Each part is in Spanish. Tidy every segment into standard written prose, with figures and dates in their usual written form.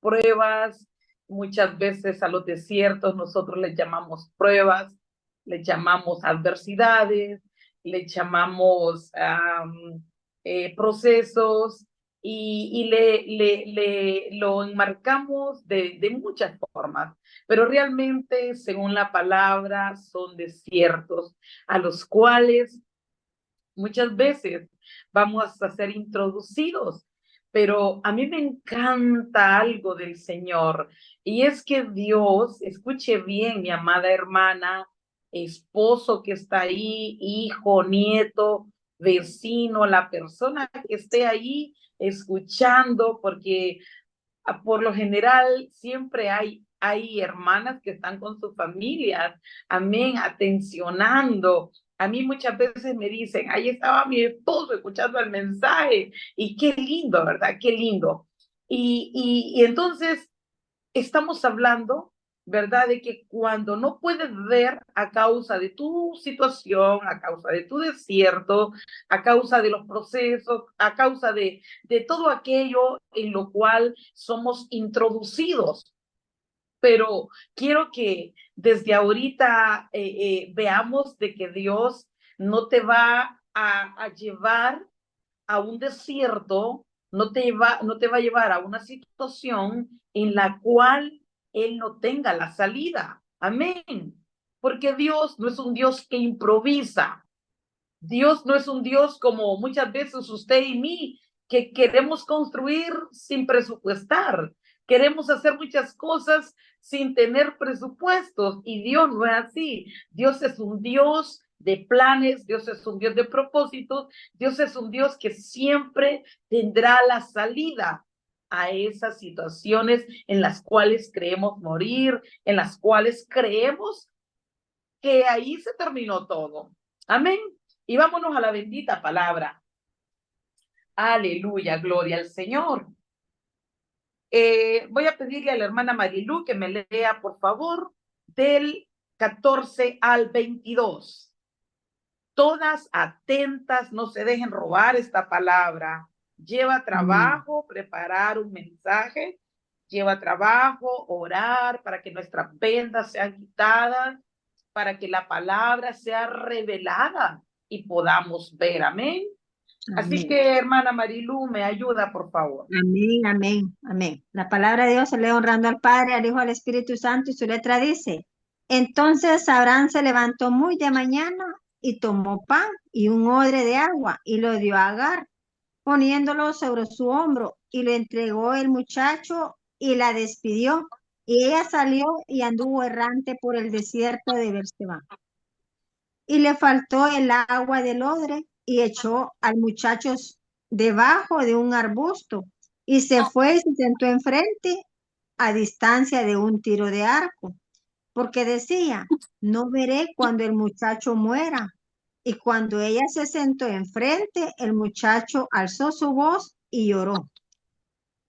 pruebas. Muchas veces a los desiertos nosotros les llamamos pruebas, les llamamos adversidades, les llamamos procesos y lo enmarcamos de muchas formas, pero realmente, según la palabra, son desiertos a los cuales muchas veces vamos a ser introducidos. Pero a mí me encanta algo del Señor, y es que Dios, escuche bien, mi amada hermana, esposo que está ahí, hijo, nieto, vecino, la persona que esté ahí escuchando, porque por lo general siempre hay hermanas que están con sus familias, amén, atencionando. A mí muchas veces me dicen, ahí estaba mi esposo escuchando el mensaje, y qué lindo, ¿verdad? Qué lindo. Y entonces estamos hablando, ¿verdad? De que cuando no puedes ver a causa de tu situación, a causa de tu desierto, a causa de los procesos, a causa de todo aquello en lo cual somos introducidos. Pero quiero que desde ahorita veamos de que Dios no te va a llevar a un desierto, no te va a llevar a una situación en la cual Él no tenga la salida. Amén. Porque Dios no es un Dios que improvisa. Dios no es un Dios como muchas veces usted y mí, que queremos construir sin presupuestar. Queremos hacer muchas cosas sin tener presupuestos, y Dios no es así. Dios es un Dios de planes, Dios es un Dios de propósitos, Dios es un Dios que siempre tendrá la salida a esas situaciones en las cuales creemos morir, en las cuales creemos que ahí se terminó todo. Amén. Y vámonos a la bendita palabra. Aleluya, gloria al Señor. Voy a pedirle a la hermana Marilu que me lea, por favor, del 14 al 22. Todas atentas, no se dejen robar esta palabra. Lleva trabajo preparar un mensaje, lleva trabajo orar para que nuestras vendas sean quitadas, para que la palabra sea revelada y podamos ver. Amén. Así Amén. que, hermana Marilu, me ayuda, por favor. Amén, amén, amén. La palabra de Dios se lee honrando al Padre, al Hijo, al Espíritu Santo, y su letra dice: Entonces Abraham se levantó muy de mañana y tomó pan y un odre de agua y lo dio a Agar, poniéndolo sobre su hombro, y le entregó el muchacho y la despidió. Y ella salió y anduvo errante por el desierto de Berseba. Y le faltó el agua del odre y echó al muchacho debajo de un arbusto y se fue y se sentó enfrente a distancia de un tiro de arco, porque decía: no veré cuando el muchacho muera. Y cuando ella se sentó enfrente, el muchacho alzó su voz y lloró.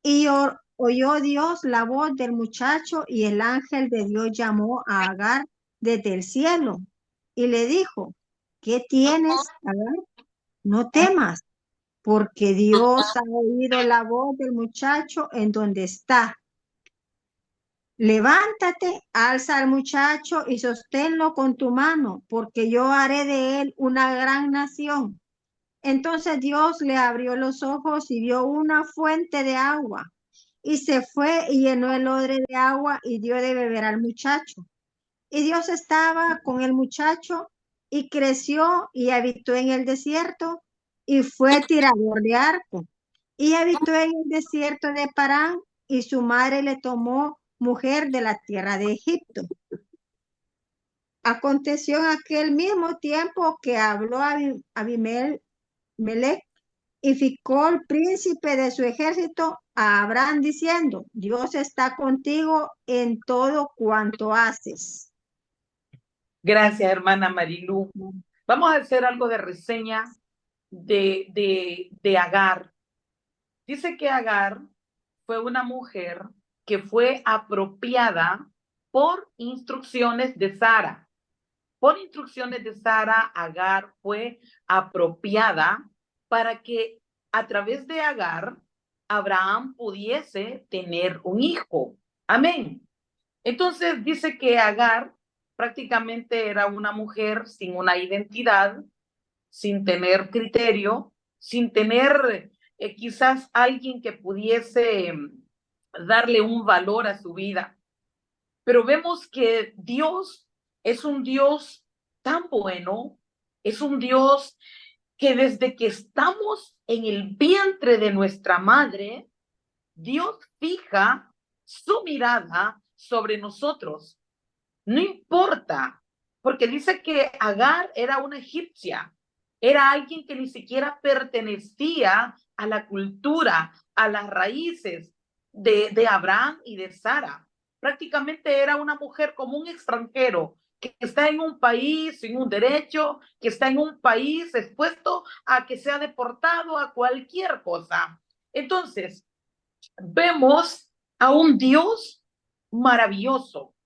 Y oyó Dios la voz del muchacho, y el ángel de Dios llamó a Agar desde el cielo y le dijo: ¿Qué tienes, Agar? No temas, porque Dios ha oído la voz del muchacho en donde está. Levántate, alza al muchacho y sosténlo con tu mano, porque yo haré de él una gran nación. Entonces Dios le abrió los ojos y vio una fuente de agua, y se fue y llenó el odre de agua y dio de beber al muchacho. Y Dios estaba con el muchacho, y creció y habitó en el desierto, y fue tirador de arco. Y habitó en el desierto de Parán, y su madre le tomó mujer de la tierra de Egipto. Aconteció en aquel mismo tiempo que habló Abimelech, y Ficol, príncipe de su ejército, a Abraham diciendo: Dios está contigo en todo cuanto haces. Gracias, hermana Marilu. Vamos a hacer algo de reseña de Agar. Dice que Agar fue una mujer que fue apropiada por instrucciones de Sara. Por instrucciones de Sara, Agar fue apropiada para que a través de Agar, Abraham pudiese tener un hijo. Amén. Entonces dice que Agar prácticamente era una mujer sin una identidad, sin tener criterio, sin tener quizás alguien que pudiese darle un valor a su vida. Pero vemos que Dios es un Dios tan bueno, es un Dios que desde que estamos en el vientre de nuestra madre, Dios fija su mirada sobre nosotros. No importa, porque dice que Agar era una egipcia, era alguien que ni siquiera pertenecía a la cultura, a las raíces de Abraham y de Sara. Prácticamente era una mujer como un extranjero que está en un país sin un derecho, que está en un país expuesto a que sea deportado a cualquier cosa. Entonces, vemos a un Dios maravilloso,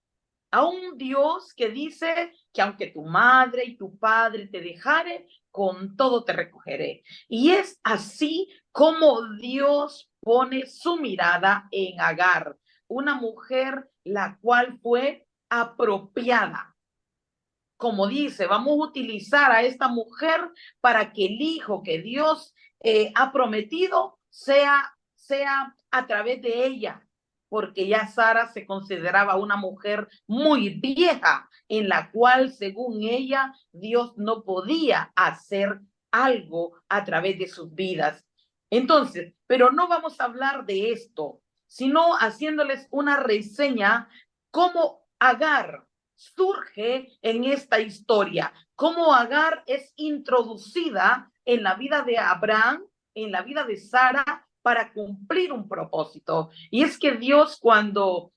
a un Dios que dice que aunque tu madre y tu padre te dejare, con todo te recogeré. Y es así como Dios pone su mirada en Agar, una mujer la cual fue apropiada. Como dice, vamos a utilizar a esta mujer para que el hijo que Dios ha prometido sea a través de ella, porque ya Sara se consideraba una mujer muy vieja, en la cual, según ella, Dios no podía hacer algo a través de sus vidas. Entonces, pero no vamos a hablar de esto, sino haciéndoles una reseña cómo Agar surge en esta historia, cómo Agar es introducida en la vida de Abraham, en la vida de Sara, para cumplir un propósito. Y es que Dios, cuando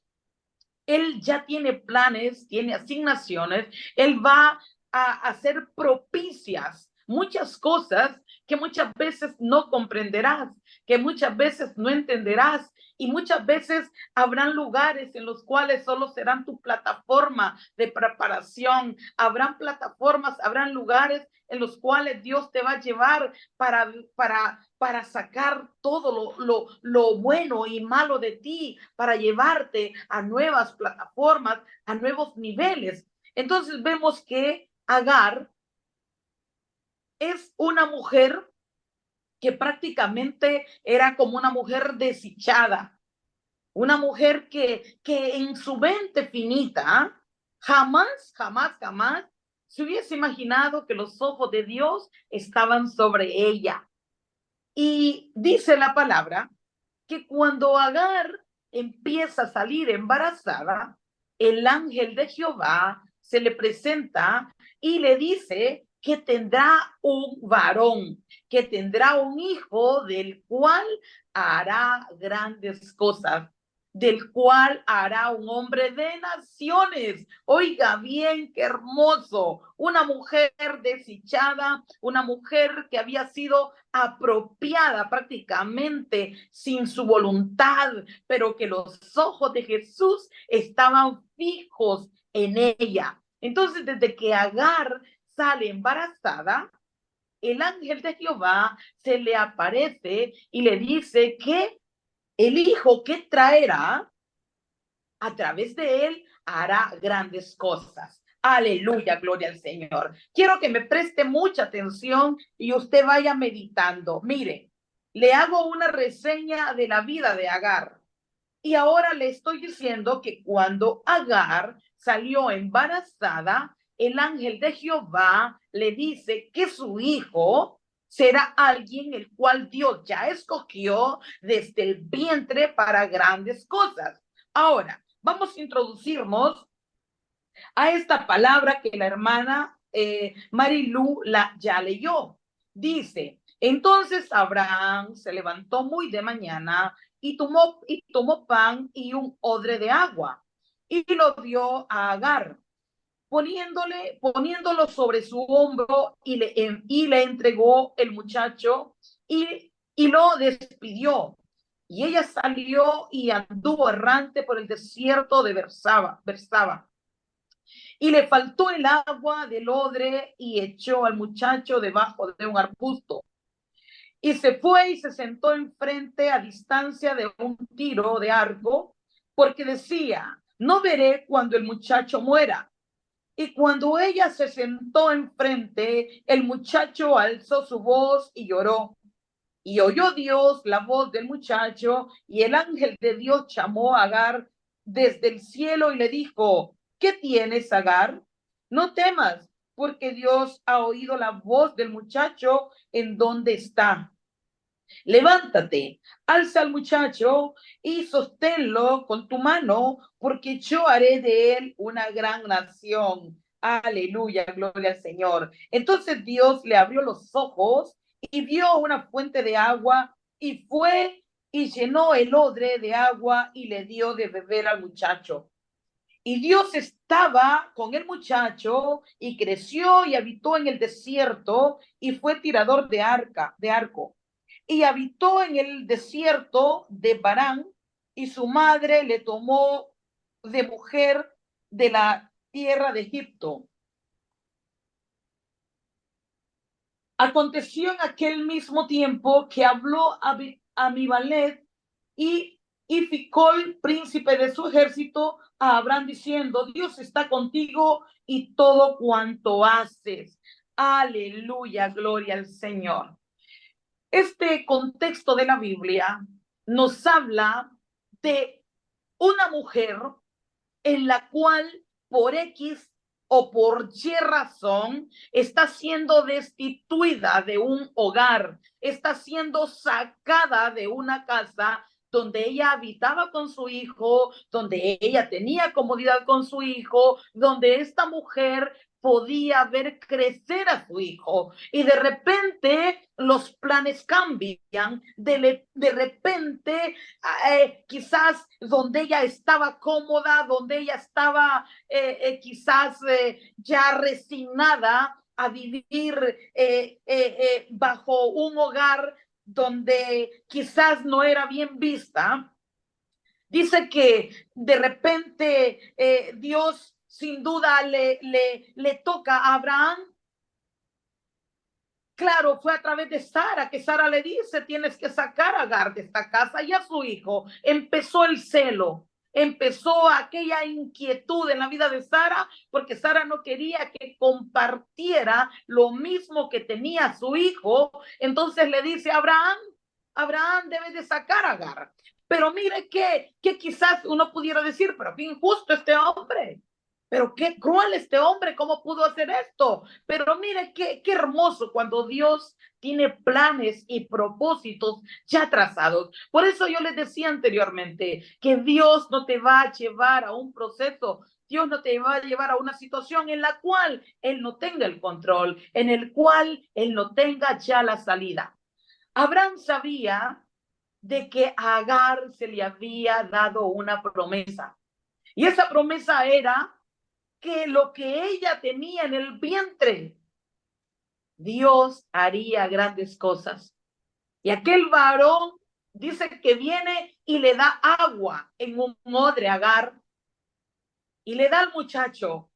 Él ya tiene planes, tiene asignaciones, Él va a hacer propicias muchas cosas que muchas veces no comprenderás, que muchas veces no entenderás, y muchas veces habrán lugares en los cuales solo serán tu plataforma de preparación, habrán plataformas, habrán lugares en los cuales Dios te va a llevar para sacar todo lo bueno y malo de ti, para llevarte a nuevas plataformas, a nuevos niveles. Entonces vemos que Agar es una mujer que prácticamente era como una mujer desdichada, una mujer que en su mente finita jamás se hubiese imaginado que los ojos de Dios estaban sobre ella. Y dice la palabra que cuando Agar empieza a salir embarazada, el ángel de Jehová se le presenta y le dice que tendrá un varón, que tendrá un hijo del cual hará grandes cosas, del cual hará un hombre de naciones. Oiga bien, qué hermoso. Una mujer desdichada, una mujer que había sido apropiada prácticamente sin su voluntad, pero que los ojos de Jesús estaban fijos en ella. Entonces, desde que Agar sale embarazada, el ángel de Jehová se le aparece y le dice que el hijo que traerá, a través de él, hará grandes cosas. Aleluya, gloria al Señor. Quiero que me preste mucha atención y usted vaya meditando. Mire, le hago una reseña de la vida de Agar. Y ahora le estoy diciendo que cuando Agar salió embarazada, el ángel de Jehová le dice que su hijo será alguien el cual Dios ya escogió desde el vientre para grandes cosas. Ahora, vamos a introducirnos a esta palabra que la hermana Marilu ya leyó. Dice, entonces Abraham se levantó muy de mañana y tomó pan y un odre de agua y lo dio a Agar, poniéndolo sobre su hombro y le entregó el muchacho y lo despidió. Y ella salió y anduvo errante por el desierto de Bersaba. Y le faltó el agua del odre y echó al muchacho debajo de un arbusto. y se fue y se sentó enfrente a distancia de un tiro de arco, porque decía, no veré cuando el muchacho muera. Y cuando ella se sentó enfrente, el muchacho alzó su voz y lloró. Y oyó Dios la voz del muchacho, y el ángel de Dios llamó a Agar desde el cielo y le dijo, ¿qué tienes, Agar? No temas, porque Dios ha oído la voz del muchacho en donde está. Levántate, alza al muchacho y sosténlo con tu mano, porque yo haré de él una gran nación. Aleluya, gloria al Señor. Entonces Dios le abrió los ojos y vio una fuente de agua y fue y llenó el odre de agua y le dio de beber al muchacho. Y Dios estaba con el muchacho y creció y habitó en el desierto y fue tirador de arco. Y habitó en el desierto de Parán y su madre le tomó de mujer de la tierra de Egipto. Aconteció en aquel mismo tiempo que habló Amibalet y Ficol, príncipe de su ejército, a Abraham diciendo, Dios está contigo y todo cuanto haces. Aleluya, gloria al Señor. Este contexto de la Biblia nos habla de una mujer en la cual por X o por Y razón está siendo destituida de un hogar, está siendo sacada de una casa donde ella habitaba con su hijo, donde ella tenía comodidad con su hijo, donde esta mujer podía ver crecer a su hijo y de repente los planes cambian, de repente quizás donde ella estaba cómoda, donde ella estaba quizás ya resignada a vivir bajo un hogar donde quizás no era bien vista. Dice que de repente Dios sin duda le toca a Abraham. Claro, fue a través de Sara, que Sara le dice, tienes que sacar a Agar de esta casa y a su hijo. Empezó el celo, empezó aquella inquietud en la vida de Sara, porque Sara no quería que compartiera lo mismo que tenía su hijo. Entonces le dice a Abraham debe de sacar a Agar. Pero mire que quizás uno pudiera decir, pero qué injusto este hombre. Pero qué cruel este hombre, ¿cómo pudo hacer esto? Pero mire qué hermoso cuando Dios tiene planes y propósitos ya trazados. Por eso yo les decía anteriormente que Dios no te va a llevar a un proceso, Dios no te va a llevar a una situación en la cual Él no tenga el control, en el cual Él no tenga ya la salida. Abraham sabía de que a Agar se le había dado una promesa. Y esa promesa era que lo que ella tenía en el vientre, Dios haría grandes cosas. Y aquel varón dice que viene y le da agua en un odre a Agar y le da al muchacho.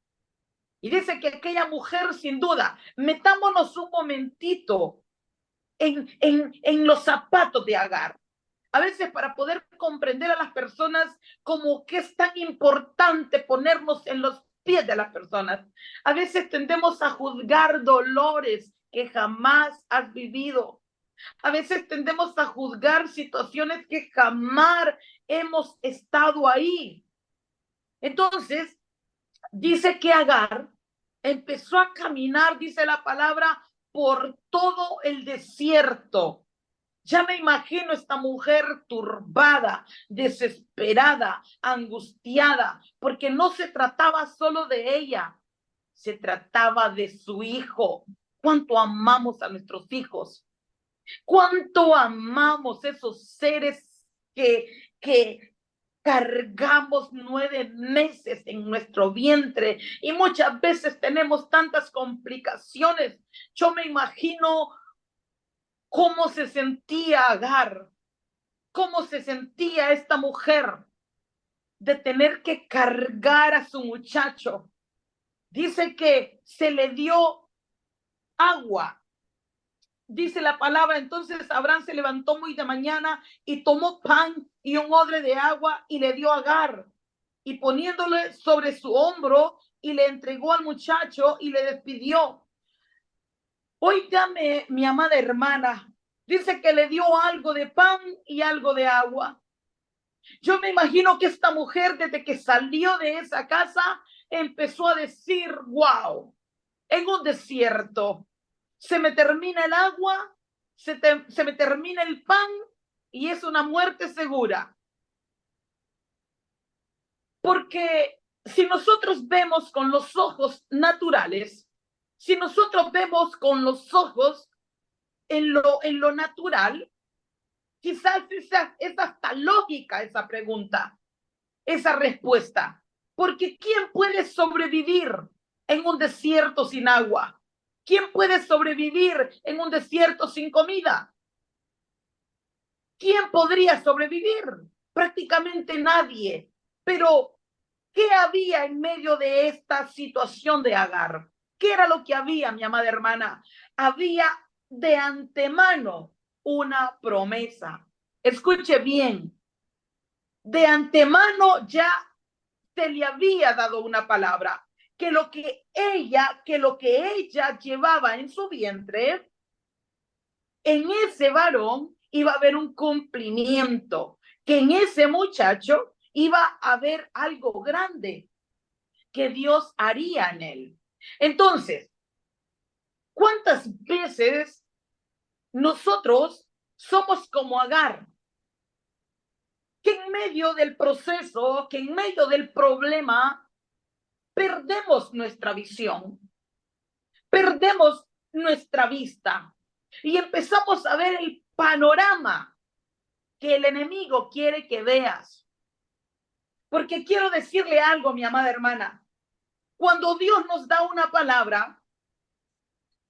Y dice que aquella mujer, sin duda, metámonos un momentito en los zapatos de Agar. A veces para poder comprender a las personas como que es tan importante ponernos en los pies de las personas. A veces tendemos a juzgar dolores que jamás has vivido. A veces tendemos a juzgar situaciones que jamás hemos estado ahí. Entonces, dice que Agar empezó a caminar, dice la palabra, por todo el desierto. Ya me imagino esta mujer turbada, desesperada, angustiada, porque no se trataba solo de ella, se trataba de su hijo. ¿Cuánto amamos a nuestros hijos? ¿Cuánto amamos esos seres que cargamos 9 meses en nuestro vientre y muchas veces tenemos tantas complicaciones? Yo me imagino cómo se sentía Agar, cómo se sentía esta mujer de tener que cargar a su muchacho. Dice que se le dio agua dice la palabra, entonces Abraham se levantó muy de mañana y tomó pan y un odre de agua y le dio a Agar, y poniéndole sobre su hombro y le entregó al muchacho y le despidió. Óigame, mi amada hermana, dice que le dio algo de pan y algo de agua. Yo me imagino que esta mujer, desde que salió de esa casa, empezó a decir, wow, en un desierto se me termina el agua, se me termina el pan y es una muerte segura. Porque si nosotros vemos con los ojos naturales, si nosotros vemos con los ojos en lo natural, quizás es hasta lógica esa pregunta, esa respuesta. Porque ¿quién puede sobrevivir en un desierto sin agua? ¿Quién puede sobrevivir en un desierto sin comida? ¿Quién podría sobrevivir? Prácticamente nadie. Pero, ¿qué había en medio de esta situación de Agar? ¿Qué era lo que había, mi amada hermana? Había de antemano una promesa. Escuche bien, de antemano ya se le había dado una palabra, que lo que ella llevaba en su vientre, en ese varón iba a haber un cumplimiento, que en ese muchacho iba a haber algo grande que Dios haría en él. Entonces, ¿cuántas veces nosotros somos como Agar? Que en medio del proceso, que en medio del problema, perdemos nuestra visión, perdemos nuestra vista y empezamos a ver el panorama que el enemigo quiere que veas. Porque quiero decirle algo, mi amada hermana. Cuando Dios nos da una palabra,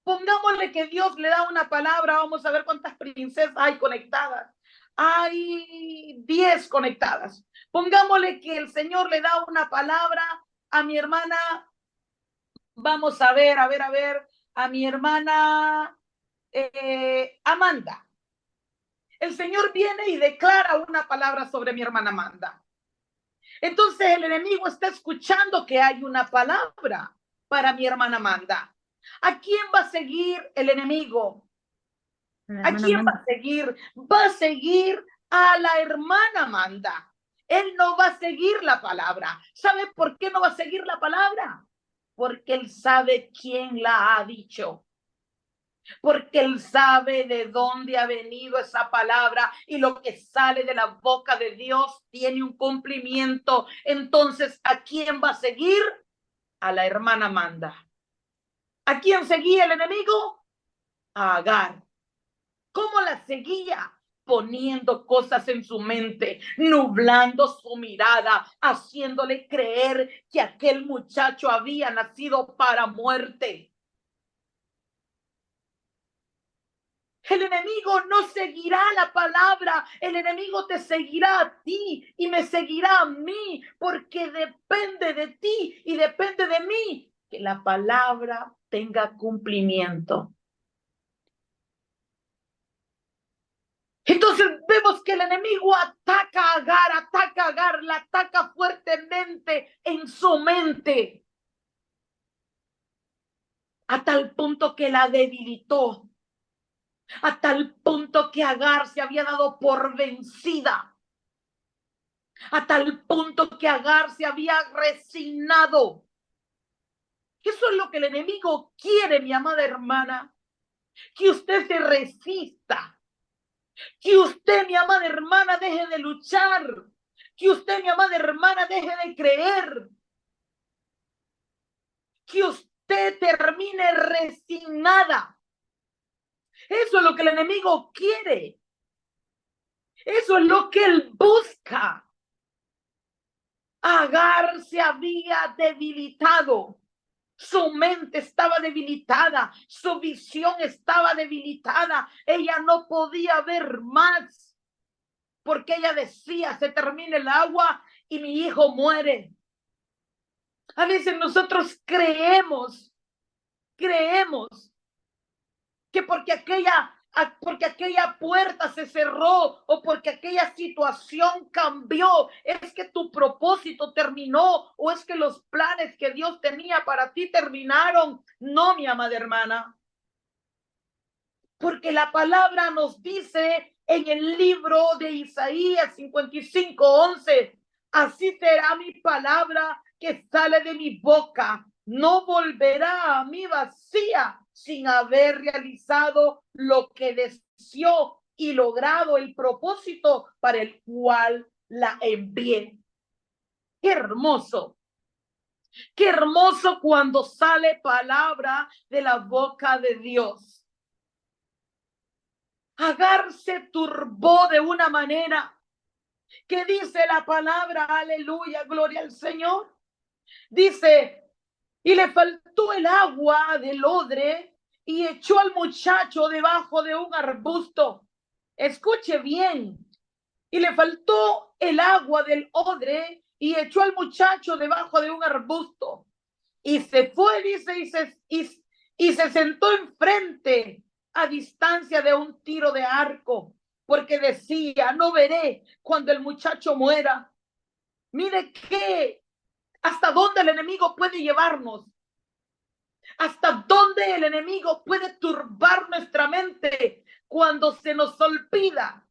pongámosle que Dios le da una palabra, vamos a ver cuántas princesas hay conectadas. Hay 10 conectadas. Pongámosle que el Señor le da una palabra a mi hermana. Vamos a ver, a mi hermana Amanda. El Señor viene y declara una palabra sobre mi hermana Amanda. Entonces el enemigo está escuchando que hay una palabra para mi hermana Amanda. ¿A quién va a seguir el enemigo? ¿A quién va a seguir? Va a seguir a la hermana Amanda. Él no va a seguir la palabra. ¿Sabe por qué no va a seguir la palabra? Porque él sabe quién la ha dicho. Porque él sabe de dónde ha venido esa palabra y lo que sale de la boca de Dios tiene un cumplimiento. Entonces, ¿a quién va a seguir? A la hermana Amanda. ¿A quién seguía el enemigo? A Agar. ¿Cómo la seguía? Poniendo cosas en su mente, nublando su mirada, haciéndole creer que aquel muchacho había nacido para muerte. El enemigo no seguirá la palabra, el enemigo te seguirá a ti y me seguirá a mí, porque depende de ti y depende de mí que la palabra tenga cumplimiento. Entonces vemos que el enemigo ataca a Agar, la ataca fuertemente en su mente, a tal punto que la debilitó, a tal punto que Agar se había dado por vencida, a tal punto que Agar se había resignado. Eso es lo que el enemigo quiere, mi amada hermana, que usted se resista, que usted, mi amada hermana, deje de luchar, que usted, mi amada hermana, deje de creer, que usted termine resignada. Eso es lo que el enemigo quiere. Eso es lo que él busca. Agar se había debilitado. Su mente estaba debilitada. Su visión estaba debilitada. Ella no podía ver más. Porque ella decía, se termina el agua y mi hijo muere. A veces nosotros creemos que porque aquella puerta se cerró o porque aquella situación cambió, es que tu propósito terminó o es que los planes que Dios tenía para ti terminaron. No, mi amada hermana, porque la palabra nos dice en el libro de Isaías 55:11, así será mi palabra que sale de mi boca, no volverá a mí vacía sin haber realizado lo que deseó y logrado el propósito para el cual la envié. ¡Qué hermoso! ¡Qué hermoso cuando sale palabra de la boca de Dios! Agar se turbó de una manera que dice la palabra, aleluya, gloria al Señor. Dice, y le faltó el agua del odre y echó al muchacho debajo de un arbusto. Escuche bien, y le faltó el agua del odre y echó al muchacho debajo de un arbusto. Y se fue, dice, y se sentó enfrente a distancia de un tiro de arco, porque decía, no veré cuando el muchacho muera. Mire que hasta dónde el enemigo puede llevarnos, hasta dónde el enemigo puede turbar nuestra mente cuando se nos olvida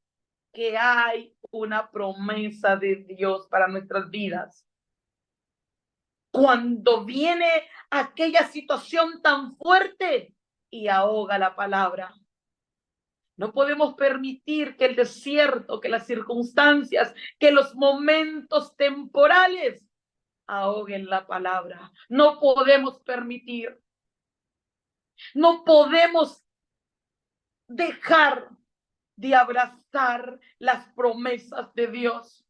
que hay una promesa de Dios para nuestras vidas. Cuando viene aquella situación tan fuerte y ahoga la palabra. No podemos permitir que el desierto, que las circunstancias, que los momentos temporales ahoguen la palabra. No podemos permitir. No podemos dejar de abrazar las promesas de Dios.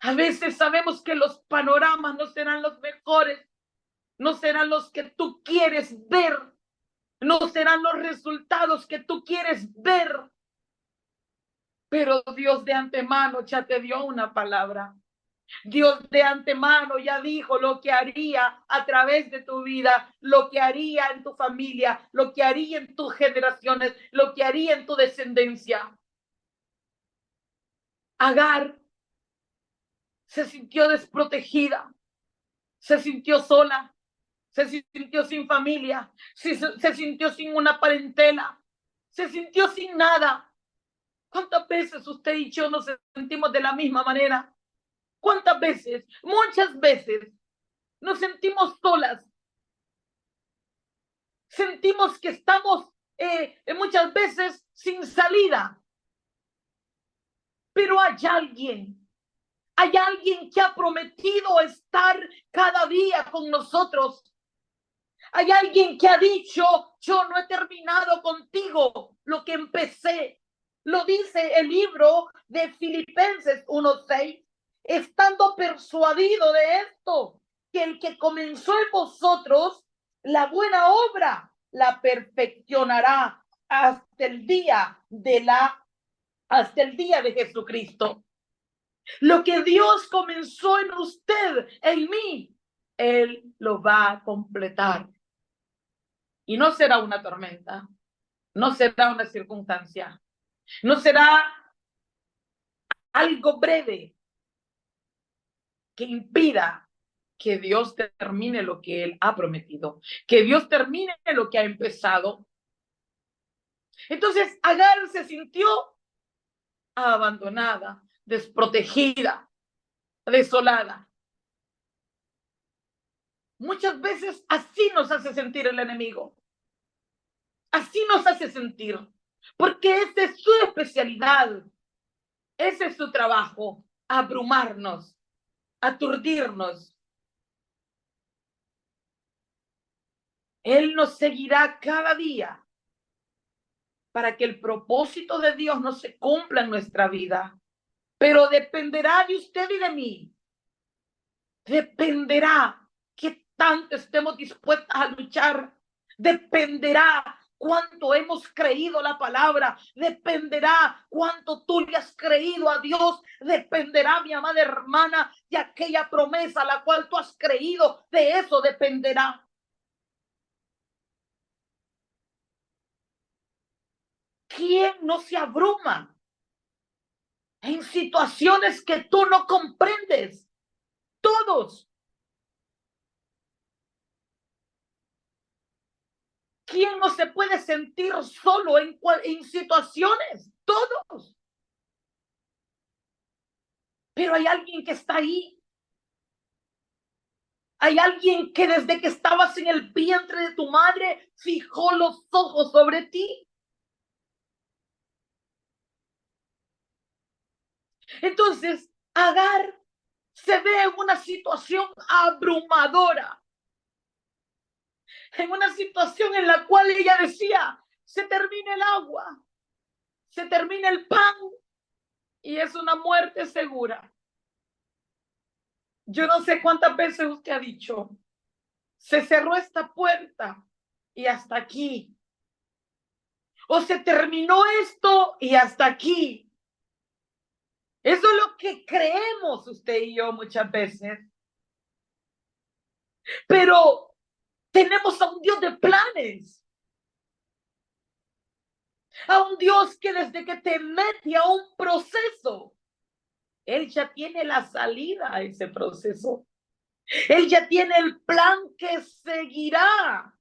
A veces sabemos que los panoramas no serán los mejores, no serán los que tú quieres ver, no serán los resultados que tú quieres ver, pero Dios de antemano ya te dio una palabra. Dios de antemano ya dijo lo que haría a través de tu vida, lo que haría en tu familia, lo que haría en tus generaciones, lo que haría en tu descendencia. Agar se sintió desprotegida, se sintió sola, se sintió sin familia, se sintió sin una parentela, se sintió sin nada. ¿Cuántas veces usted y yo nos sentimos de la misma manera? ¿Cuántas veces? Muchas veces nos sentimos solas. Sentimos que estamos muchas veces sin salida. Pero hay alguien que ha prometido estar cada día con nosotros. Hay alguien que ha dicho, yo no he terminado contigo lo que empecé. Lo dice el libro de Filipenses 1:6. Estando persuadido de esto, que el que comenzó en vosotros la buena obra la perfeccionará hasta el día de Jesucristo. Lo que Dios comenzó en usted, en mí, Él lo va a completar. Y no será una tormenta, no será una circunstancia, no será algo breve que impida que Dios termine lo que Él ha prometido, que Dios termine lo que ha empezado. Entonces Agar se sintió abandonada, desprotegida, desolada. Muchas veces así nos hace sentir el enemigo. Así nos hace sentir, porque esa es su especialidad, ese es su trabajo, abrumarnos, aturdirnos. Él nos seguirá cada día para que el propósito de Dios no se cumpla en nuestra vida, pero dependerá de usted y de mí. Dependerá que tanto estemos dispuestas a luchar, dependerá cuánto hemos creído la palabra, dependerá cuánto tú le has creído a Dios, dependerá, mi amada hermana, de aquella promesa a la cual tú has creído, de eso dependerá. ¿Quién no se abruma en situaciones que tú no comprendes? Todos. ¿Quién no se puede sentir solo en situaciones? Todos. Pero hay alguien que está ahí. Hay alguien que desde que estabas en el vientre de tu madre fijó los ojos sobre ti. Entonces, Agar se ve en una situación abrumadora, en una situación en la cual ella decía, se termina el agua, se termina el pan y es una muerte segura. Yo no sé cuántas veces usted ha dicho, se cerró esta puerta y hasta aquí. O se terminó esto y hasta aquí. Eso es lo que creemos usted y yo muchas veces. Pero tenemos a un Dios de planes. A un Dios que desde que te mete a un proceso, Él ya tiene la salida a ese proceso. Él ya tiene el plan que seguirá.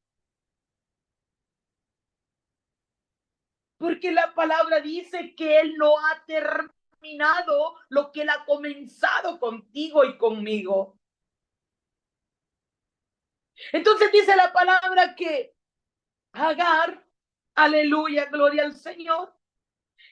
Porque la palabra dice que Él no ha terminado lo que Él ha comenzado contigo y conmigo. Entonces dice la palabra que Agar, aleluya, gloria al Señor,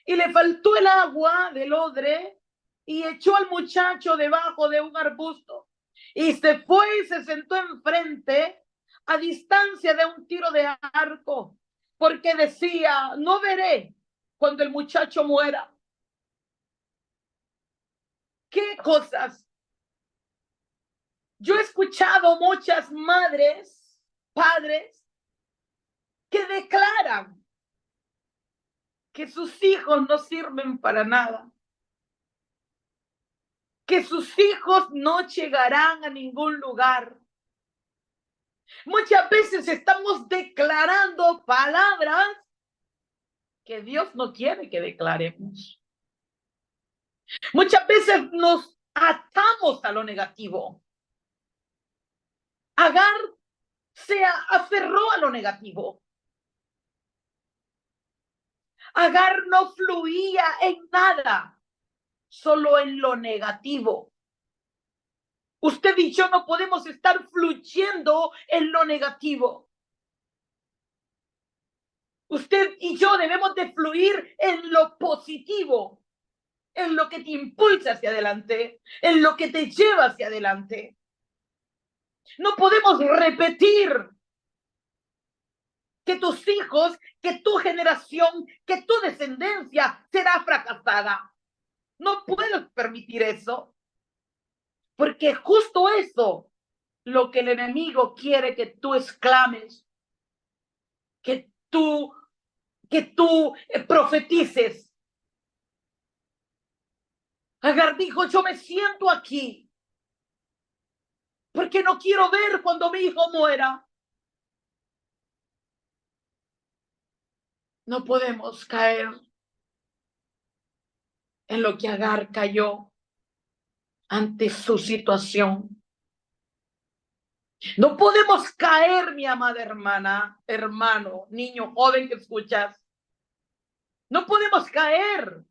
y le faltó el agua del odre y echó al muchacho debajo de un arbusto y se fue y se sentó enfrente a distancia de un tiro de arco, porque decía, no veré cuando el muchacho muera. ¿Qué cosas? Yo he escuchado muchas madres, padres, que declaran que sus hijos no sirven para nada, que sus hijos no llegarán a ningún lugar. Muchas veces estamos declarando palabras que Dios no quiere que declaremos. Muchas veces nos atamos a lo negativo. Agar se aferró a lo negativo. Agar no fluía en nada, solo en lo negativo. Usted y yo no podemos estar fluyendo en lo negativo. Usted y yo debemos de fluir en lo positivo, en lo que te impulsa hacia adelante, en lo que te lleva hacia adelante. No podemos repetir que tus hijos, que tu generación, que tu descendencia será fracasada. No puedes permitir eso, porque justo eso, lo que el enemigo quiere que tú exclames, que tú profetices. Agar dijo, yo me siento aquí, porque no quiero ver cuando mi hijo muera. No podemos caer en lo que Agar cayó ante su situación. No podemos caer, mi amada hermana, hermano, niño, joven que escuchas. No podemos caer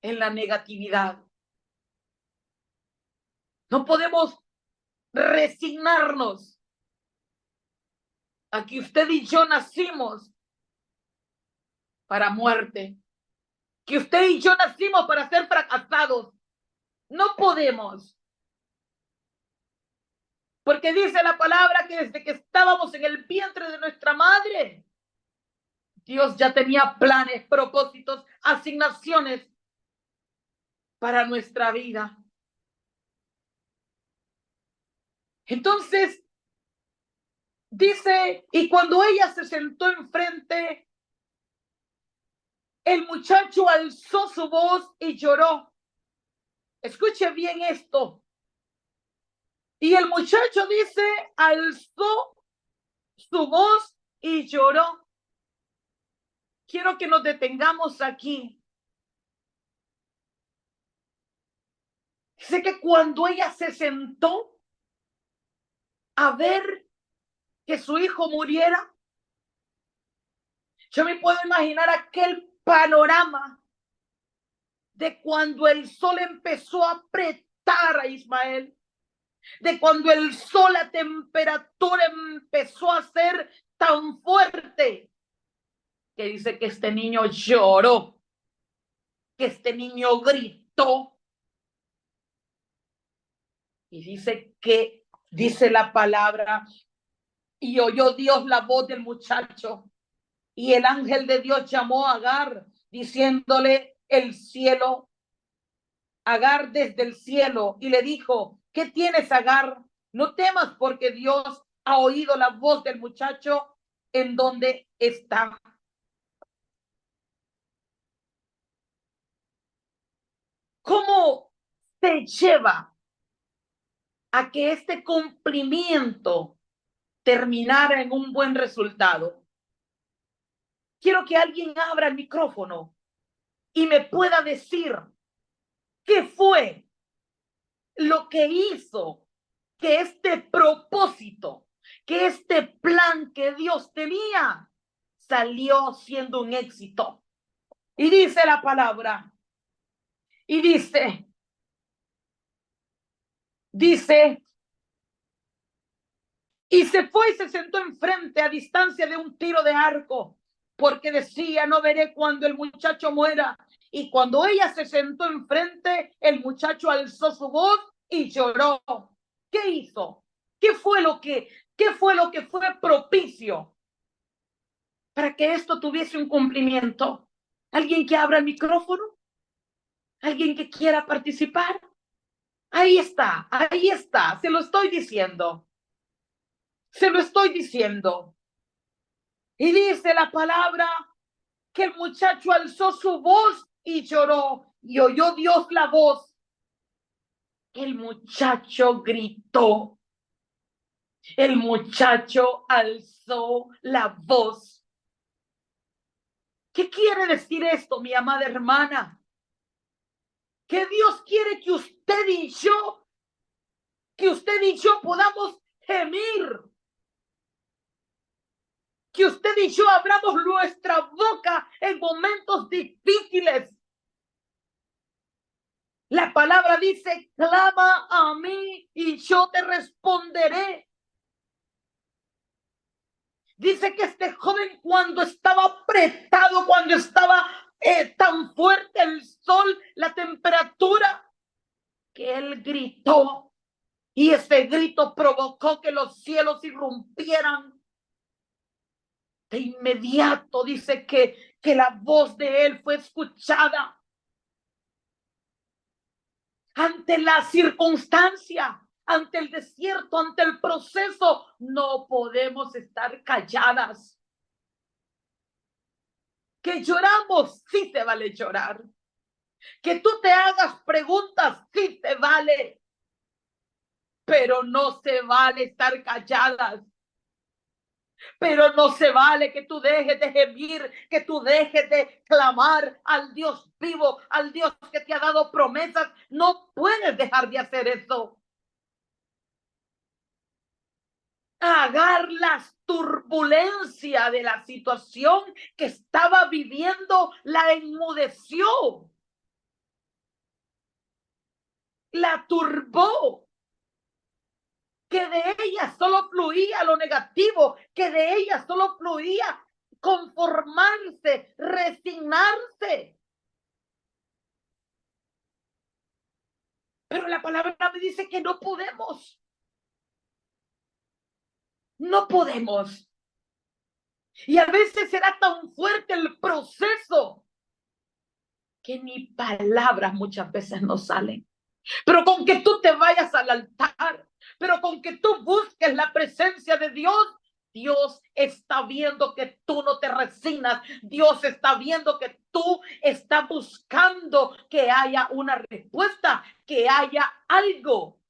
en la negatividad. No podemos resignarnos a que usted y yo nacimos para muerte, que usted y yo nacimos para ser fracasados. No podemos. Porque dice la palabra que desde que estábamos en el vientre de nuestra madre, Dios ya tenía planes, propósitos, asignaciones para nuestra vida. Entonces, dice, y cuando ella se sentó enfrente, el muchacho alzó su voz y lloró. Escuche bien esto. Y el muchacho dice, alzó su voz y lloró. Quiero que nos detengamos aquí. Sé que cuando ella se sentó a ver que su hijo muriera, yo me puedo imaginar aquel panorama de cuando el sol empezó a apretar a Ismael, de cuando el sol, la temperatura empezó a ser tan fuerte, que dice que este niño lloró, que este niño gritó. Y dice la palabra, y oyó Dios la voz del muchacho. Y el ángel de Dios llamó a Agar, diciéndole el cielo, Agar desde el cielo, y le dijo, ¿qué tienes, Agar? No temas, porque Dios ha oído la voz del muchacho en donde está. ¿Cómo se lleva a que este cumplimiento terminara en un buen resultado? Quiero que alguien abra el micrófono y me pueda decir qué fue lo que hizo que este propósito, que este plan que Dios tenía, salió siendo un éxito. Y dice la palabra, y dice, y se fue y se sentó enfrente a distancia de un tiro de arco, porque decía, no veré cuando el muchacho muera. Y cuando ella se sentó enfrente, el muchacho alzó su voz y lloró. ¿Qué hizo? ¿Qué fue lo que fue propicio para que esto tuviese un cumplimiento? ¿Alguien que abra el micrófono? ¿Alguien que quiera participar? Ahí está, se lo estoy diciendo. Se lo estoy diciendo. Y dice la palabra que el muchacho alzó su voz y lloró, y oyó Dios la voz. El muchacho gritó. El muchacho alzó la voz. ¿Qué quiere decir esto, mi amada hermana? Que Dios quiere que usted y yo podamos gemir. Que usted y yo abramos nuestra boca en momentos difíciles. La palabra dice, clama a mí y yo te responderé. Dice que este joven, cuando estaba apretado, cuando estaba tan fuerte el sol, la temperatura, que él gritó, y ese grito provocó que los cielos irrumpieran. De inmediato dice que la voz de él fue escuchada. Ante la circunstancia, ante el desierto, ante el proceso, no podemos estar calladas. Que lloramos, sí se vale llorar. Que tú te hagas preguntas, sí se vale. Pero no se vale estar calladas. Pero no se vale que tú dejes de gemir, que tú dejes de clamar al Dios vivo, al Dios que te ha dado promesas. No puedes dejar de hacer eso. Agar las turbulencias de la situación que estaba viviendo la enmudeció, la turbó, que de ella solo fluía lo negativo, que de ella solo fluía conformarse, resignarse. Pero la palabra me dice que no podemos. No podemos. Y a veces será tan fuerte el proceso que ni palabras muchas veces nos salen. Pero con que tú te vayas al altar, pero con que tú busques la presencia de Dios, Dios está viendo que tú no te resignas. Dios está viendo que tú estás buscando que haya una respuesta, que haya algo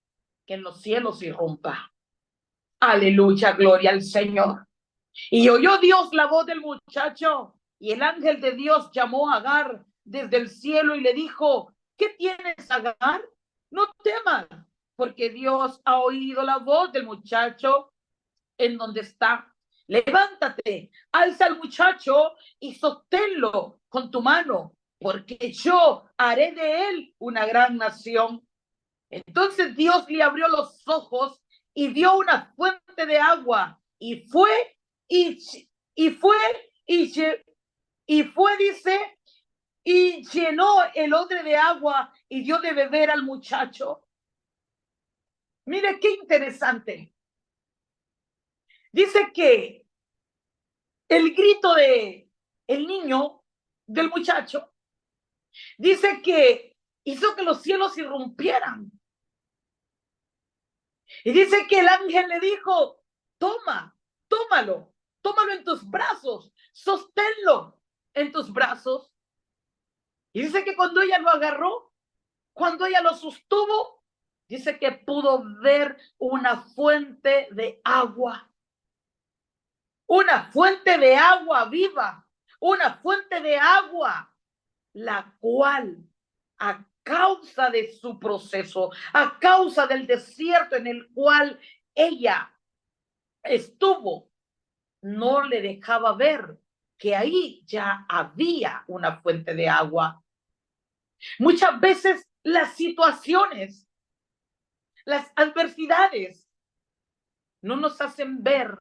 que en los cielos irrumpa. Aleluya, gloria al Señor. Y oyó Dios la voz del muchacho, y el ángel de Dios llamó a Agar desde el cielo y le dijo: ¿qué tienes, Agar? No temas, porque Dios ha oído la voz del muchacho en donde está. Levántate, alza al muchacho y sosténlo con tu mano, porque yo haré de él una gran nación. Entonces Dios le abrió los ojos y vio una fuente de agua, y fue y, y fue y, y fue, dice, y llenó el odre de agua y dio de beber al muchacho. Mire qué interesante. Dice que el grito de el niño, del muchacho, dice que hizo que los cielos irrumpieran. Y dice que el ángel le dijo: tómalo en tus brazos, sosténlo en tus brazos. Y dice que cuando ella lo agarró, cuando ella lo sostuvo, dice que pudo ver una fuente de agua viva, una fuente de agua, la cual, a causa de su proceso, a causa del desierto en el cual ella estuvo, no le dejaba ver que ahí ya había una fuente de agua. Muchas veces las situaciones, las adversidades, no nos hacen ver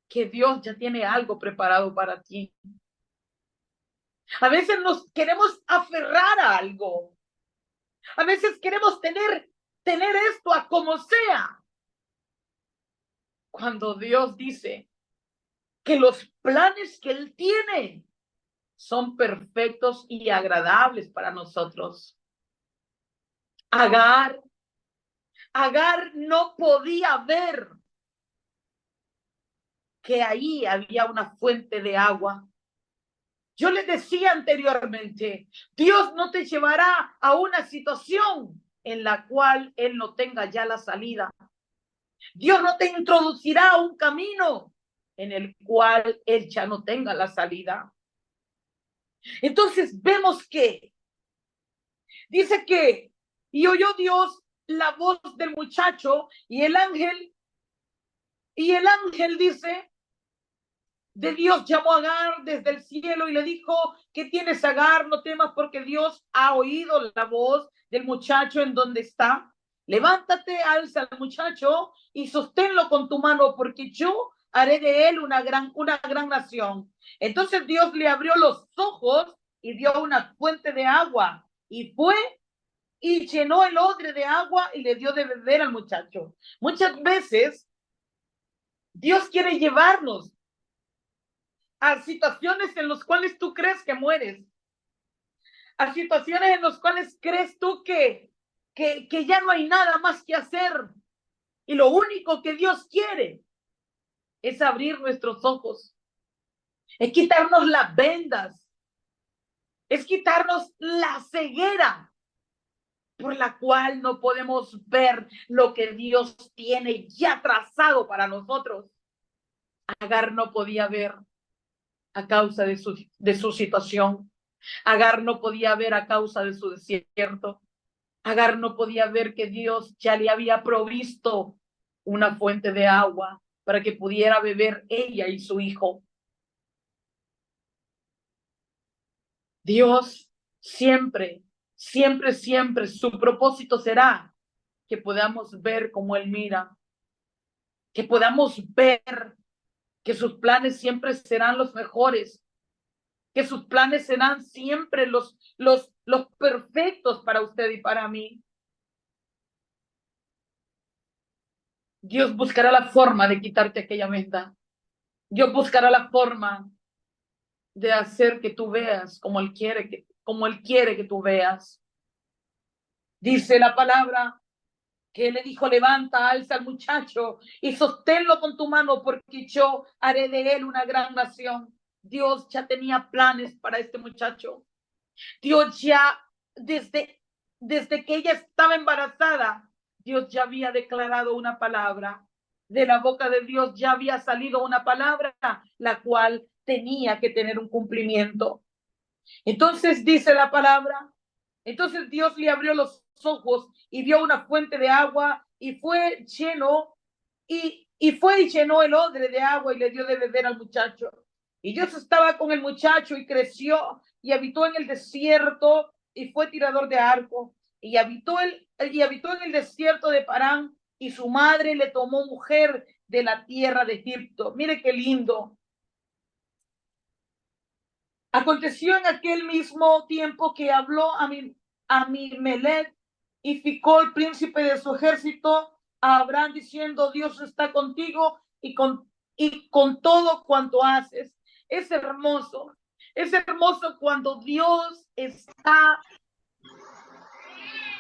que Dios ya tiene algo preparado para ti. A veces nos queremos aferrar a algo. A veces queremos tener esto a como sea. Cuando Dios dice que los planes que Él tiene son perfectos y agradables para nosotros. Agar no podía ver que ahí había una fuente de agua. Yo les decía anteriormente, Dios no te llevará a una situación en la cual Él no tenga ya la salida. Dios no te introducirá a un camino en el cual Él ya no tenga la salida. Entonces vemos que dice que y oyó Dios la voz del muchacho y el ángel dice de Dios llamó a Agar desde el cielo y le dijo: ¿qué tienes, Agar? No temas, porque Dios ha oído la voz del muchacho en donde está. Levántate, alza al muchacho y sosténlo con tu mano, porque yo haré de él una gran nación. Entonces Dios le abrió los ojos y dio una fuente de agua, y fue y llenó el odre de agua y le dio de beber al muchacho. Muchas veces Dios quiere llevarnos a situaciones en las cuales tú crees que mueres, a situaciones en las cuales crees tú que ya no hay nada más que hacer, y lo único que Dios quiere es abrir nuestros ojos, es quitarnos las vendas, es quitarnos la ceguera por la cual no podemos ver lo que Dios tiene ya trazado para nosotros. Agar no podía ver a causa de su situación. Agar no podía ver a causa de su desierto. Agar no podía ver que Dios ya le había provisto una fuente de agua para que pudiera beber ella y su hijo. Dios siempre, siempre, siempre, su propósito será que podamos ver como Él mira, que podamos ver que sus planes siempre serán los mejores, que sus planes serán siempre los perfectos para usted y para mí. Dios buscará la forma de quitarte aquella venda. Dios buscará la forma de hacer que tú veas como Él quiere que tú veas. Dice la palabra que Él le dijo: levanta, alza al muchacho y sosténlo con tu mano, porque yo haré de él una gran nación. Dios ya tenía planes para este muchacho. Dios ya, desde que ella estaba embarazada, Dios ya había declarado una palabra. de la boca de Dios ya había salido una palabra, la cual tenía que tener un cumplimiento. Entonces dice la palabra, entonces Dios le abrió los ojos y vio una fuente de agua y fue lleno y llenó el odre de agua y le dio de beber al muchacho. Y Dios estaba con el muchacho y creció y habitó en el desierto y fue tirador de arco y habitó en el desierto de Parán y su madre le tomó mujer de la tierra de Egipto. Mire qué lindo. Aconteció en aquel mismo tiempo que habló a Abimelech y Ficol, príncipe de su ejército, a Abraham diciendo: Dios está contigo y con todo cuanto haces. Es hermoso cuando Dios está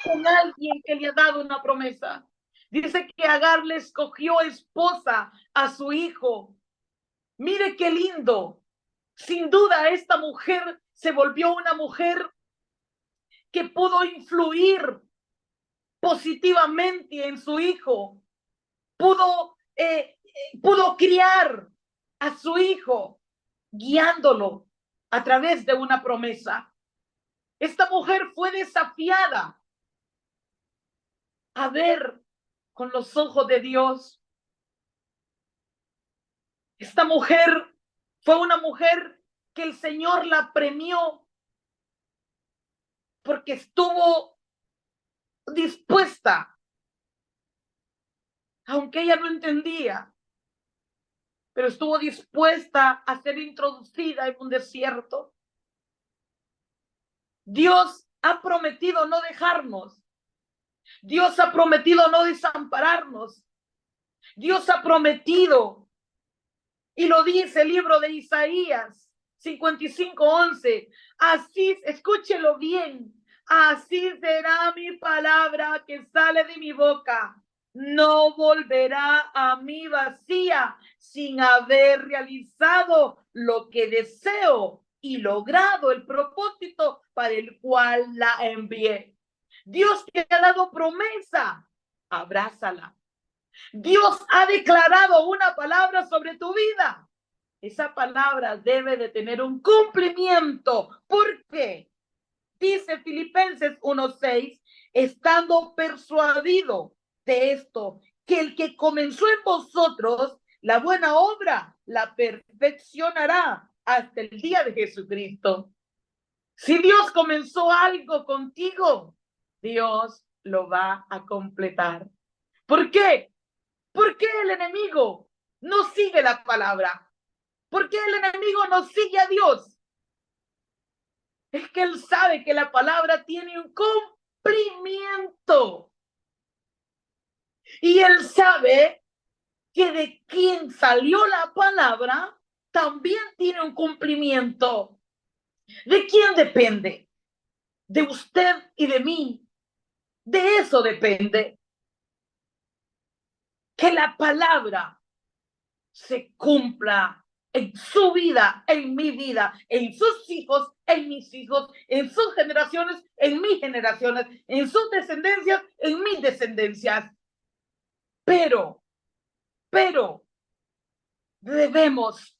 con alguien que le ha dado una promesa. Dice que Agar le escogió esposa a su hijo. Mire qué lindo. Sin duda, esta mujer se volvió una mujer que pudo influir positivamente en su hijo, pudo criar a su hijo, guiándolo a través de una promesa. Esta mujer fue desafiada a ver con los ojos de Dios. Esta mujer fue una mujer que el Señor la premió porque estuvo dispuesta, aunque ella no entendía, pero estuvo dispuesta a ser introducida en un desierto. Dios ha prometido no dejarnos. Dios ha prometido no desampararnos. Dios ha prometido, y lo dice el libro de Isaías 55:11. Así, escúchelo bien, así será mi palabra que sale de mi boca. No volverá a mí vacía sin haber realizado lo que deseo y logrado el propósito para el cual la envié. Dios te ha dado promesa, abrázala. Dios ha declarado una palabra sobre tu vida. Esa palabra debe de tener un cumplimiento. ¿Por qué? Dice Filipenses 1:6, estando persuadido de esto, que el que comenzó en vosotros la buena obra la perfeccionará hasta el día de Jesucristo. Si Dios comenzó algo contigo, Dios lo va a completar. ¿Por qué? ¿Por qué el enemigo no sigue la palabra? ¿Por qué el enemigo no sigue a Dios? Es que él sabe que la palabra tiene un cumplimiento. Y él sabe que de quien salió la palabra también tiene un cumplimiento. ¿De quién depende? De usted y de mí. De eso depende. Que la palabra se cumpla en su vida, en mi vida, en sus hijos, en mis hijos, en sus generaciones, en mis generaciones, en sus descendencias, en mis descendencias. Pero debemos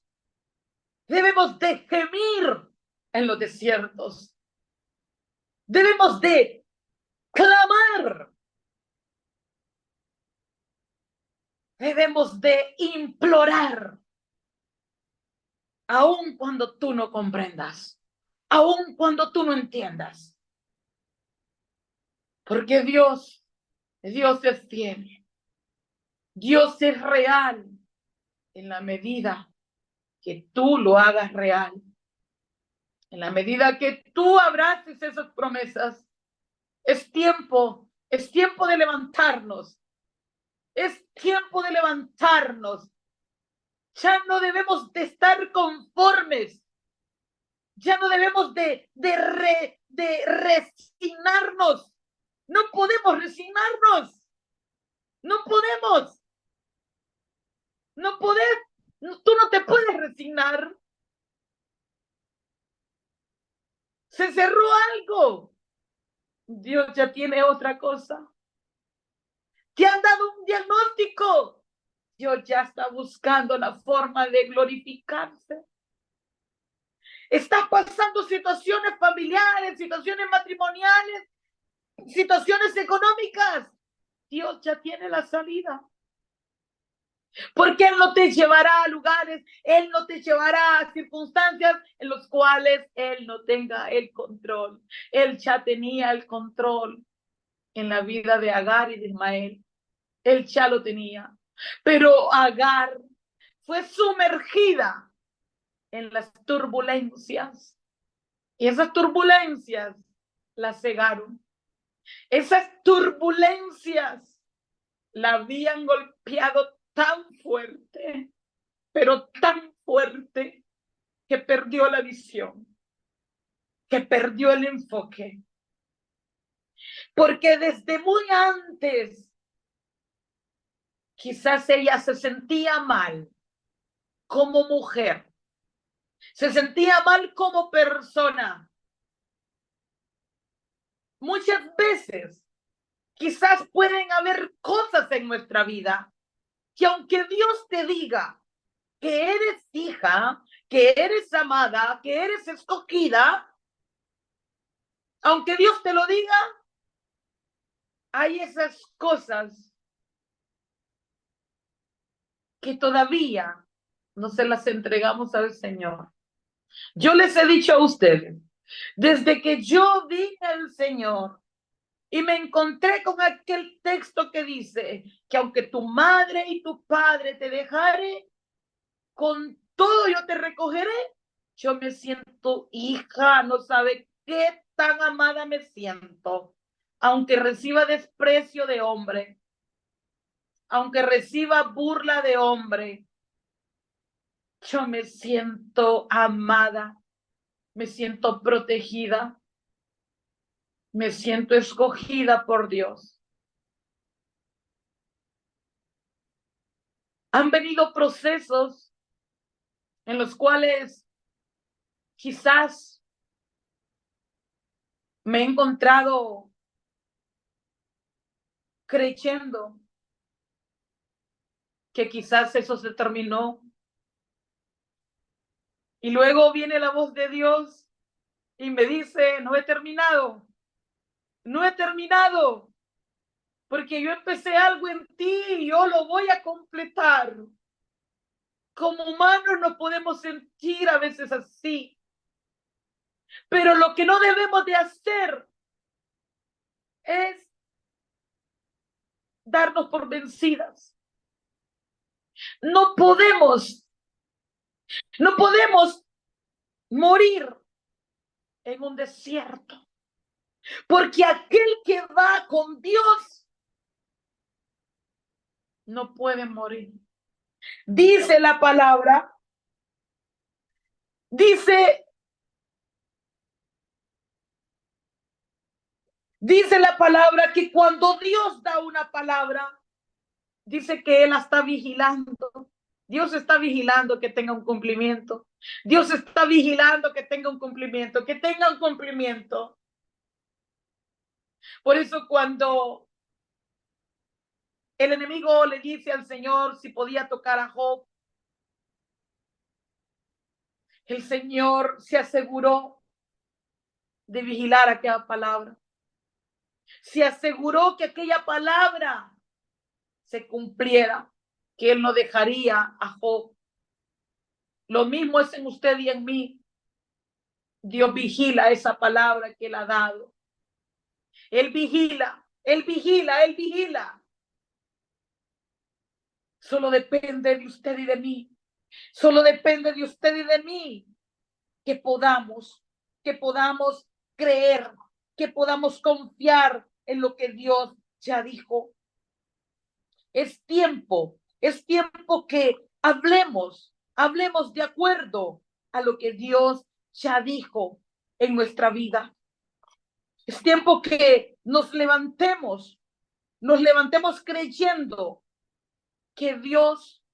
de gemir en los desiertos. Debemos de clamar. Debemos de implorar. Aun cuando tú no comprendas. Aun cuando tú no entiendas. Porque Dios es fiel. Dios es real en la medida que tú lo hagas real. En la medida que tú abraces esas promesas, es tiempo de levantarnos. Es tiempo de levantarnos. Ya no debemos de estar conformes. Ya no debemos de resignarnos. No podemos resignarnos. No podemos. No podés. Tú no te puedes resignar. Se cerró algo. Dios ya tiene otra cosa. Te han dado un diagnóstico. Dios ya está buscando la forma de glorificarse. Estás pasando situaciones familiares, situaciones matrimoniales, situaciones económicas. Dios ya tiene la salida. Porque Él no te llevará a lugares, Él no te llevará a circunstancias en los cuales Él no tenga el control. Él ya tenía el control en la vida de Agar y de Ismael. Él ya lo tenía. Pero Agar fue sumergida en las turbulencias. Y esas turbulencias la cegaron. Esas turbulencias la habían golpeado tan fuerte, pero tan fuerte, que perdió la visión, que perdió el enfoque. Porque desde muy antes, quizás ella se sentía mal como mujer, se sentía mal como persona. Muchas veces, quizás pueden haber cosas en nuestra vida que aunque Dios te diga que eres hija, que eres amada, que eres escogida, aunque Dios te lo diga, hay esas cosas que todavía no se las entregamos al Señor. Yo les he dicho a ustedes, desde que yo vine al Señor y me encontré con aquel texto que dice que aunque tu madre y tu padre te dejare, con todo yo te recogeré, yo me siento hija, no sabe qué tan amada me siento, aunque reciba desprecio de hombre, aunque reciba burla de hombre, yo me siento amada, me siento protegida, me siento escogida por Dios. Han venido procesos en los cuales quizás me he encontrado creyendo que quizás eso se terminó. Y luego viene la voz de Dios y me dice, no he terminado, no he terminado, porque yo empecé algo en ti y yo lo voy a completar. Como humanos nos podemos sentir a veces así, pero lo que no debemos de hacer es darnos por vencidas. No podemos morir en un desierto, porque aquel que va con Dios no puede morir. Dice la palabra, dice la palabra que cuando Dios da una palabra, dice que Él la está vigilando. Dios está vigilando que tenga un cumplimiento. Dios está vigilando que tenga un cumplimiento, que tenga un cumplimiento. Por eso cuando el enemigo le dice al Señor si podía tocar a Job, el Señor se aseguró de vigilar aquella palabra. Se aseguró que aquella palabra se cumpliera, que Él no dejaría a Job. Lo mismo es en usted y en mí. Dios vigila esa palabra que Él ha dado. Él vigila, Él vigila, Él vigila. Solo depende de usted y de mí. Solo depende de usted y de mí que podamos creer, que podamos confiar en lo que Dios ya dijo. Es tiempo que hablemos de acuerdo a lo que Dios ya dijo en nuestra vida. Es tiempo que nos levantemos creyendo que Dios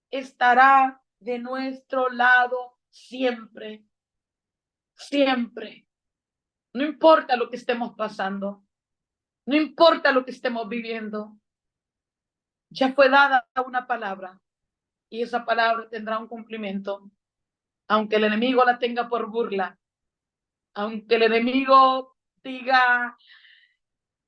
estará de nuestro lado siempre, siempre. No importa lo que estemos pasando, no importa lo que estemos viviendo. Ya fue dada una palabra y esa palabra tendrá un cumplimiento. Aunque el enemigo la tenga por burla, aunque el enemigo diga,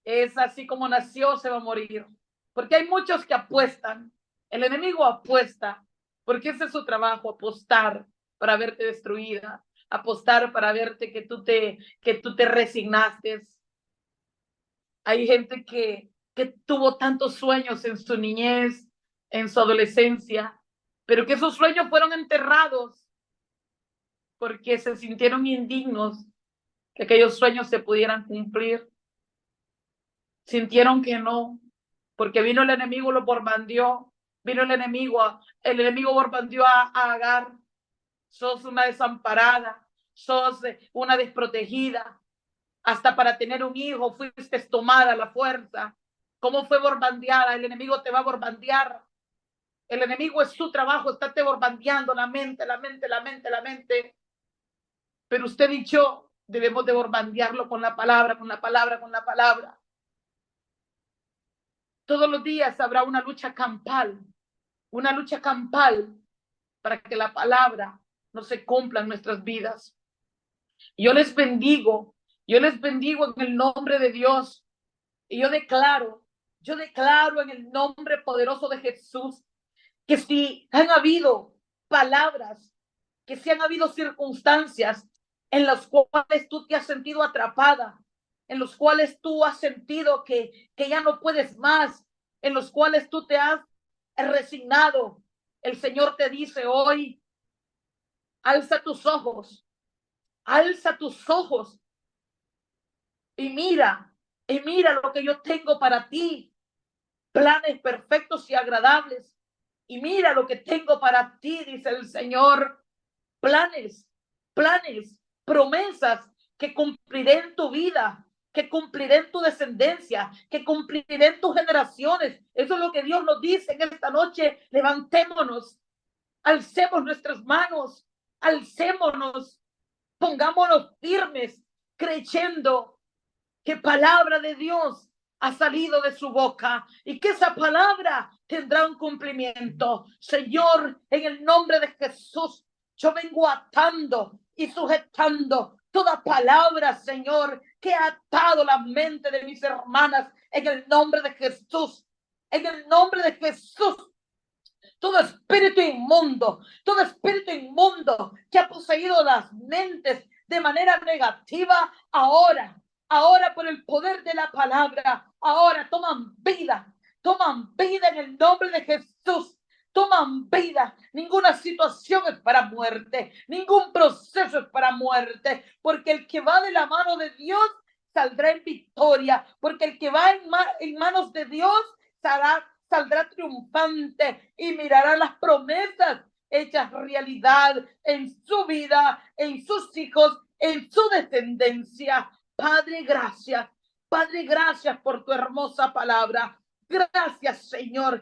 es así como nació, se va a morir. Porque hay muchos que apuestan. El enemigo apuesta, porque ese es su trabajo, apostar para verte destruida, apostar para verte que tú te resignaste. Hay gente que tuvo tantos sueños en su niñez, en su adolescencia, pero que esos sueños fueron enterrados porque se sintieron indignos que aquellos sueños se pudieran cumplir. Sintieron que no, porque vino el enemigo, lo bombardeó, vino el enemigo bombardeó a Agar. Sos una desamparada, sos una desprotegida, hasta para tener un hijo fuiste tomada a la fuerza. ¿Cómo fue bombardeada? El enemigo te va a bombardear. El enemigo es su trabajo, está te bombardeando la mente, la mente, la mente, la mente. Pero usted y yo debemos de bombardearlo con la palabra, con la palabra, con la palabra. Todos los días habrá una lucha campal para que la palabra no se cumpla en nuestras vidas. Yo les bendigo en el nombre de Dios. Y yo declaro en el nombre poderoso de Jesús, que si han habido palabras, que si han habido circunstancias en las cuales tú te has sentido atrapada, en los cuales tú has sentido que ya no puedes más, en los cuales tú te has resignado, el Señor te dice hoy, alza tus ojos, alza tus ojos y mira lo que yo tengo para ti, planes perfectos y agradables. Y mira lo que tengo para ti, dice el Señor, planes, promesas que cumpliré en tu vida, que cumpliré en tu descendencia, que cumpliré en tus generaciones. Eso es lo que Dios nos dice en esta noche. Levantémonos, alcemos nuestras manos, alcémonos, pongámonos firmes, creyendo que palabra de Dios ha salido de su boca y que esa palabra tendrá un cumplimiento. Señor, en el nombre de Jesús, yo vengo atando y sujetando toda palabra, Señor, que ha atado la mente de mis hermanas en el nombre de Jesús. En el nombre de Jesús, todo espíritu inmundo que ha poseído las mentes de manera negativa, ahora por el poder de la palabra, ahora toman vida en el nombre de Jesús. Toman vida. Ninguna situación es para muerte, ningún proceso es para muerte, porque el que va de la mano de Dios saldrá en victoria, porque el que va en manos de Dios saldrá triunfante y mirará las promesas hechas realidad en su vida, en sus hijos, en su descendencia. Padre, gracias. Padre, gracias por tu hermosa palabra. Gracias, Señor,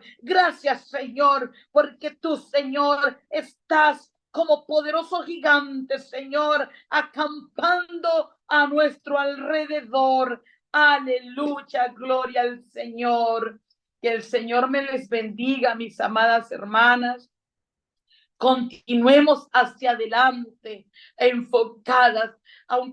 porque tú, Señor, estás como poderoso gigante, Señor, acampando a nuestro alrededor. Aleluya, gloria al Señor. Que el Señor me les bendiga, mis amadas hermanas. Continuemos hacia adelante, enfocadas, aunque